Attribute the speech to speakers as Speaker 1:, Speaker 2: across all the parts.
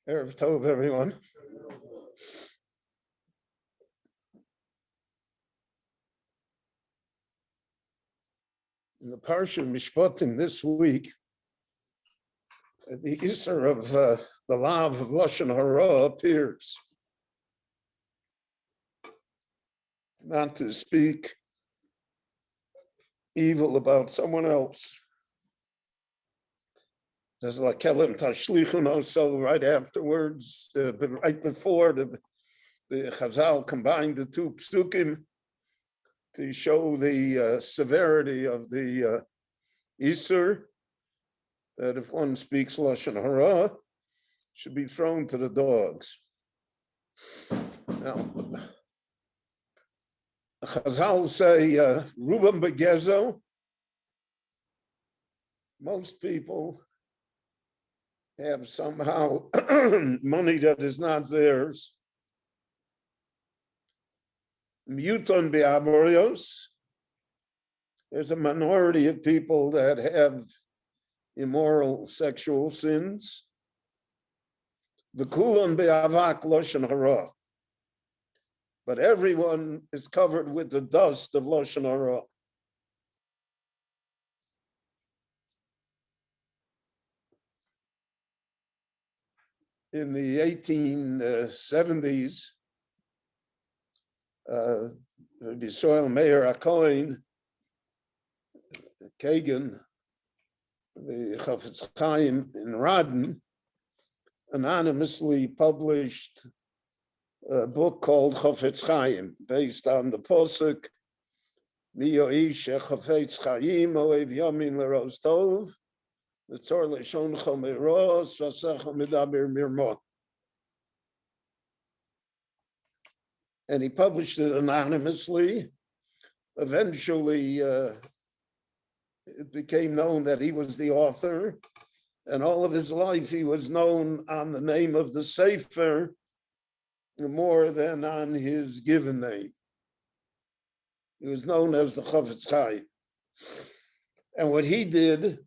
Speaker 1: Erev Tov, everyone. In the Parsha Mishpatim this week, the Isser of the Lav of Lashon Hara appears. Not to speak evil about someone else. There's Lakelim Tashlichun also right afterwards, right before the Chazal combined the two psukim to show the severity of the Isser, that if one speaks Lashon Hara, should be thrown to the dogs. Now, Chazal say, Rubam Begezo, most people have somehow money that is not theirs. Muton be'avorios, there's a minority of people that have immoral sexual sins. V'kulon be'avak lashon hara, but everyone is covered with the dust of lashon hara. In the 1870s, the Soil Mayor Akoin, Kagan, the Chafetz Chaim in Radin, anonymously published a book called Chafetz Chaim, based on the posuk, Mi yo'ish chafetz chaim oev yamin l'ros tov, l'tzor l'shoncho meros, v'asecho medaber mirmot. And he published it anonymously. Eventually, it became known that he was the author, and all of his life he was known on the name of the Sefer more than on his given name. He was known as the Chafetz Chaim. And what he did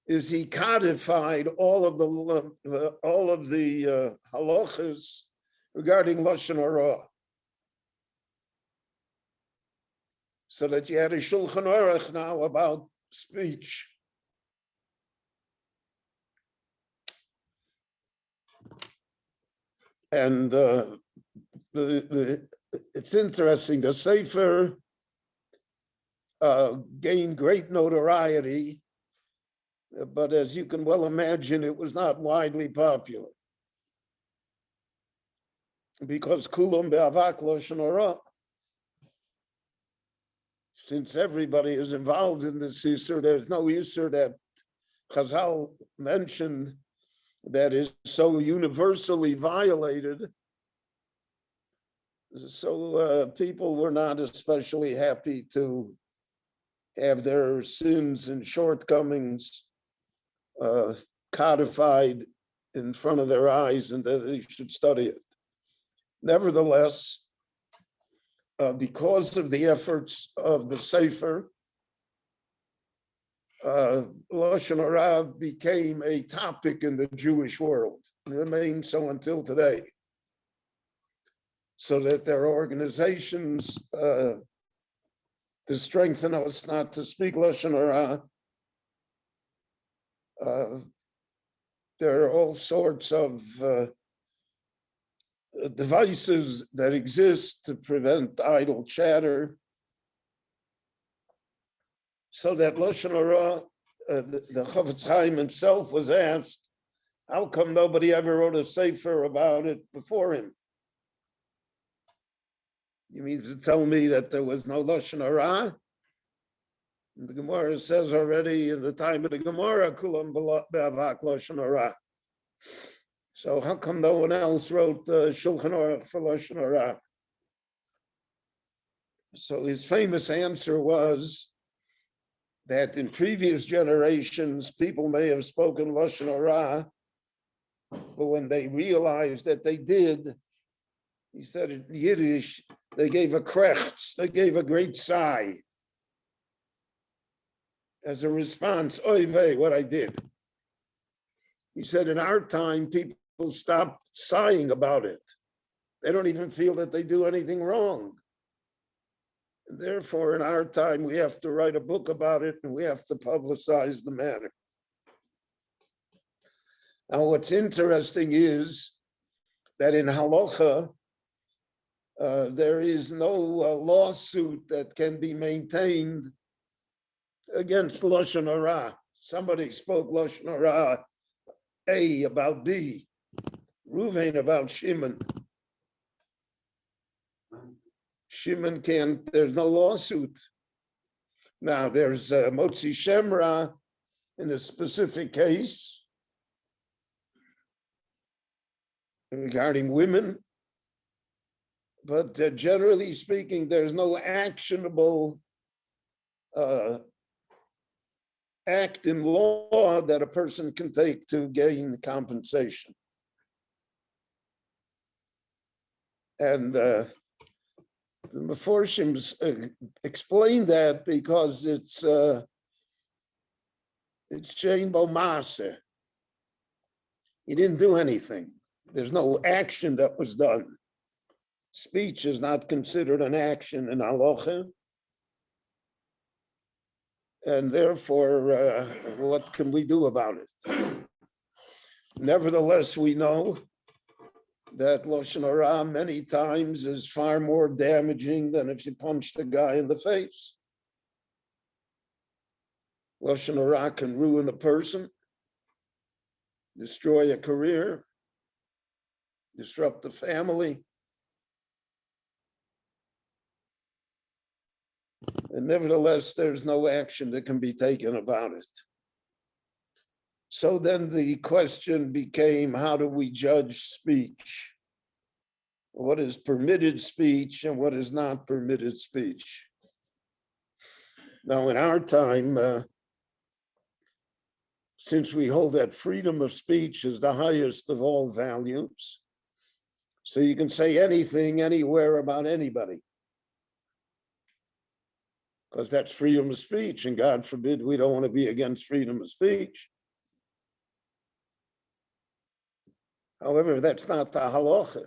Speaker 1: is he codified all of the halachas regarding Lashon Hara, so that you had a Shulchan Aruch now about speech. And it's interesting, the Sefer gained great notoriety, but as you can well imagine, it was not widely popular, because Kulam be'avak lashon hara, since everybody is involved in this Isser, there's no Isser that Chazal mentioned that is so universally violated. So people were not especially happy to have their sins and shortcomings codified in front of their eyes, and that they should study it. Nevertheless, because of the efforts of the Sefer, Lashon Hara became a topic in the Jewish world, and remains so until today. So that there are organizations to strengthen us not to speak Lashon Hara. There are all sorts of devices that exist to prevent idle chatter, so that Lashon Hara, the Chafetz Chaim himself was asked, how come nobody ever wrote a sefer about it before him? You mean to tell me that there was no Lashon Hara? The Gemara says already in the time of the Gemara, Kulam be'avak Lashon Hara. So how come no one else wrote Shulchan Aruch for Lashon Hara? So his famous answer was that in previous generations, people may have spoken Lashon Hara, but when they realized that they did, he said in Yiddish, they gave a krechts, they gave a great sigh as a response, oy vey, what I did. He said in our time, people stopped sighing about it. They don't even feel that they do anything wrong. And therefore, in our time, we have to write a book about it and we have to publicize the matter. Now, what's interesting is that in halacha, there is no lawsuit that can be maintained against Lashon Hara. Somebody spoke Lashon Hara A about B, Reuven about Shimon. Shimon can't, there's no lawsuit. Now, there's Motzi Shemra in a specific case regarding women, but generally speaking, there's no actionable act in law that a person can take to gain compensation. And the Meforshim explain that because it's Shein Bo Maaseh. He didn't do anything. There's no action that was done. Speech is not considered an action in halacha. And therefore, what can we do about it? Nevertheless, we know that Lashon Hara many times is far more damaging than if you punched a guy in the face. Lashon Hara can ruin a person, destroy a career, disrupt the family. And nevertheless, there's no action that can be taken about it. So then the question became, how do we judge speech? What is permitted speech and what is not permitted speech? Now, in our time, since we hold that freedom of speech is the highest of all values, so you can say anything, anywhere about anybody, because that's freedom of speech, and God forbid we don't want to be against freedom of speech. However, that's not the halacha.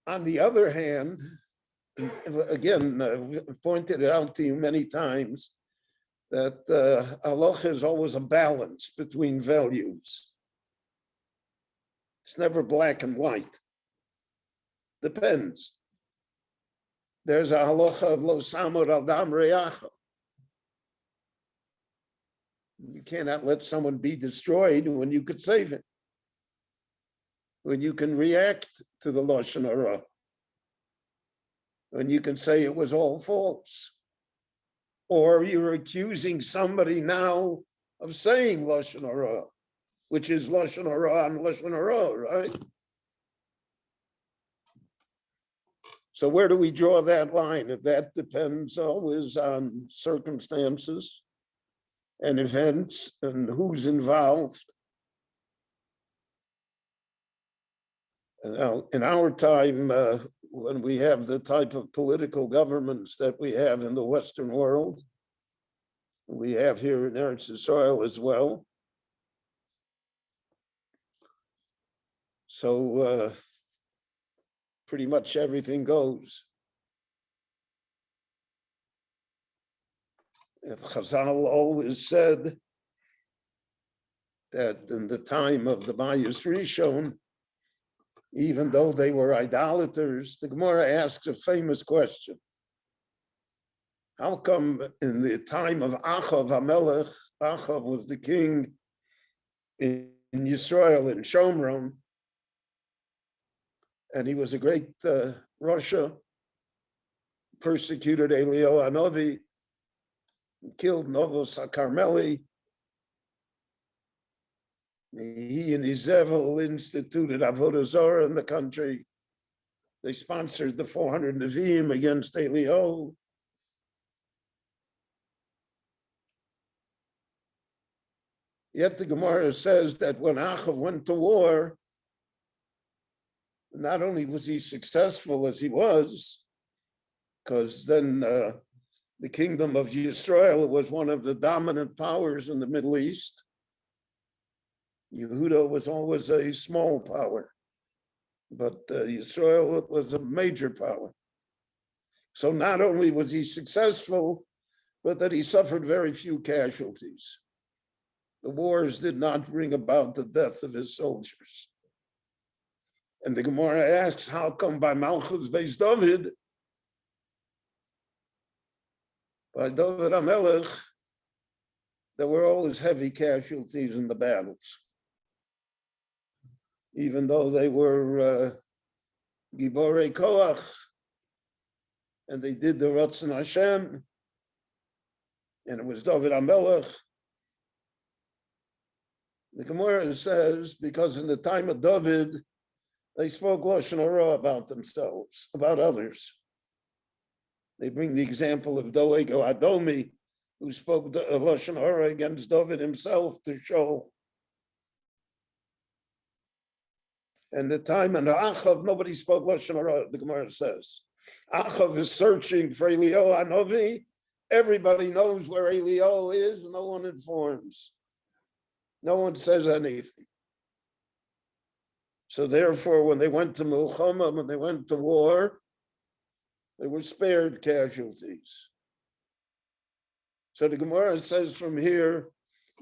Speaker 1: On the other hand, again, I've pointed it out to you many times that halacha is always a balance between values. It's never black and white. Depends. There's a halacha of lo samur al dam reacha. You cannot let someone be destroyed when you could save it, when you can react to the Lashon Hara, when you can say it was all false, or you're accusing somebody now of saying Lashon Hara, which is Lashon Hara and Lashon Hara, right? So where do we draw that line? That depends always on circumstances and events and who's involved. And now, in our time, when we have the type of political governments that we have in the Western world, we have here in Eretz Yisrael as well. So pretty much everything goes. Chazal always said that in the time of the Bayis Rishon, even though they were idolaters, the Gemara asks a famous question. How come in the time of Achav HaMelech, Achav was the king in Yisrael, in Shomron, and he was a great Rasha, persecuted Eliyahu Hanavi, killed Novos HaKarmeli. He and Izebel instituted Avodah Zarah in the country. They sponsored the 400 Nevi'im against Eliyahu. Yet the Gemara says that when Achav went to war, not only was he successful as he was, because then the kingdom of Yisrael was one of the dominant powers in the Middle East, Yehuda was always a small power, but Yisrael was a major power. So not only was he successful, but that he suffered very few casualties. The wars did not bring about the death of his soldiers. And the Gemara asks, how come by Malchus Beis David, by David HaMelech, there were always heavy casualties in the battles, even though they were Giborei Koach, and they did the Ratzon Hashem, and it was David HaMelech. The Gemara says, because in the time of David, they spoke Lashon Hara about themselves, about others. They bring the example of Doeg or Adomi, who spoke Lashon Hara against David himself to show. And the time in Achav, nobody spoke Lashon Hara, the Gemara says. Achav is searching for Eliyahu Hanavi. Everybody knows where Eliyahu is, no one informs. No one says anything. So therefore, when they went to Milchama, when they went to war, they were spared casualties. So the Gemara says from here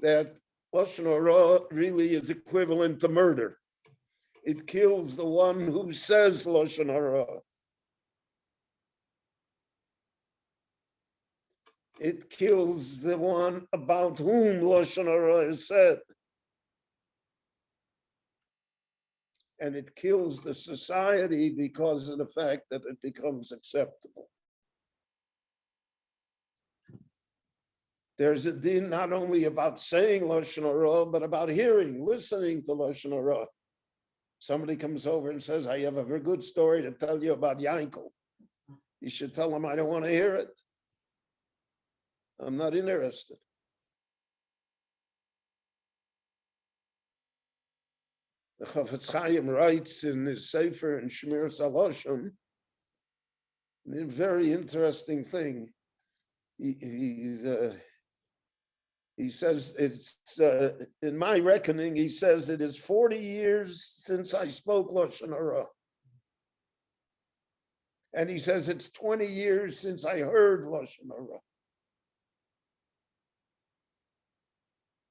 Speaker 1: that Lashon Hara really is equivalent to murder. It kills the one who says Lashon Hara. It kills the one about whom Lashon Hara is said. And it kills the society because of the fact that it becomes acceptable. There's a din not only about saying Lashon Hara, but about hearing, listening to Lashon Hara. Somebody comes over and says, I have a very good story to tell you about Yankel. You should tell him I don't want to hear it. I'm not interested. The Chafetz Chaim writes in his Sefer in Shmir Saloshim, a very interesting thing. He says it's, in my reckoning, he says it is 40 years since I spoke Lashon Hara. And he says it's 20 years since I heard Lashon Hara.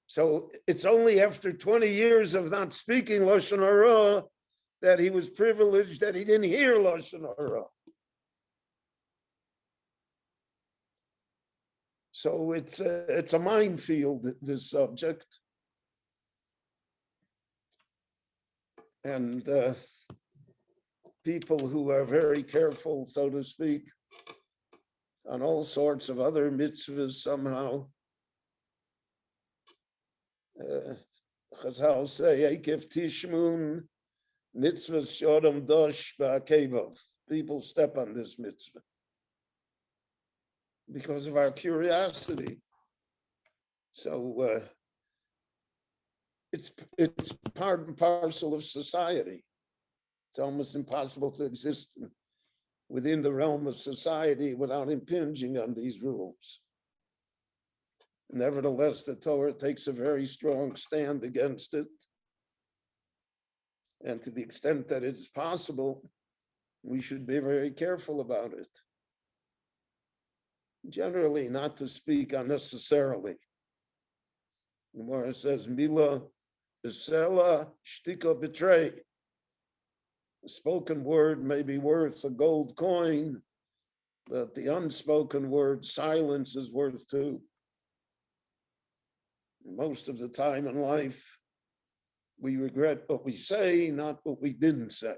Speaker 1: So it's only after 20 years of not speaking Lashon Hara that he was privileged that he didn't hear Lashon Hara. So it's a minefield, this subject. And people who are very careful, so to speak, on all sorts of other mitzvahs somehow, Chazal say, Ekev Tishmun, mitzvah shodom dosh ba'akevov. People step on this mitzvah because of our curiosity. So it's part and parcel of society. It's almost impossible to exist within the realm of society without impinging on these rules. Nevertheless, the Torah takes a very strong stand against it. And to the extent that it is possible, we should be very careful about it. Generally, not to speak unnecessarily. The Gemara says, Mila besela shtika betray. The spoken word may be worth a gold coin, but the unspoken word, silence, is worth two. Most of the time in life, we regret what we say, not what we didn't say.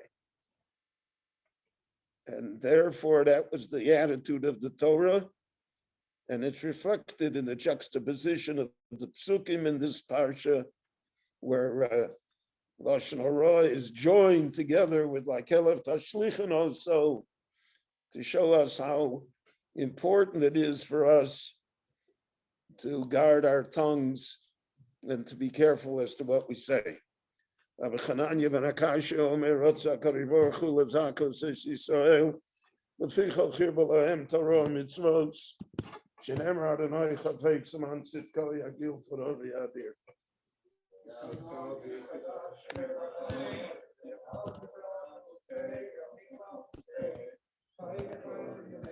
Speaker 1: And therefore, that was the attitude of the Torah. And it's reflected in the juxtaposition of the psukim in this parsha, where Lashon Hara is joined together with Lakelev Tashlichin also to show us how important it is for us to guard our tongues and to be careful as to what we say. Rabbi Chananya ben Akashia Omer Rotza Karivorchu Levzakos Es Yisrael Leficha Chir B'Lahem Torah Mitzvos Shenemar Adonai Chafetz Siman Tzidko Yagil Torah V'Yadir. Thank you.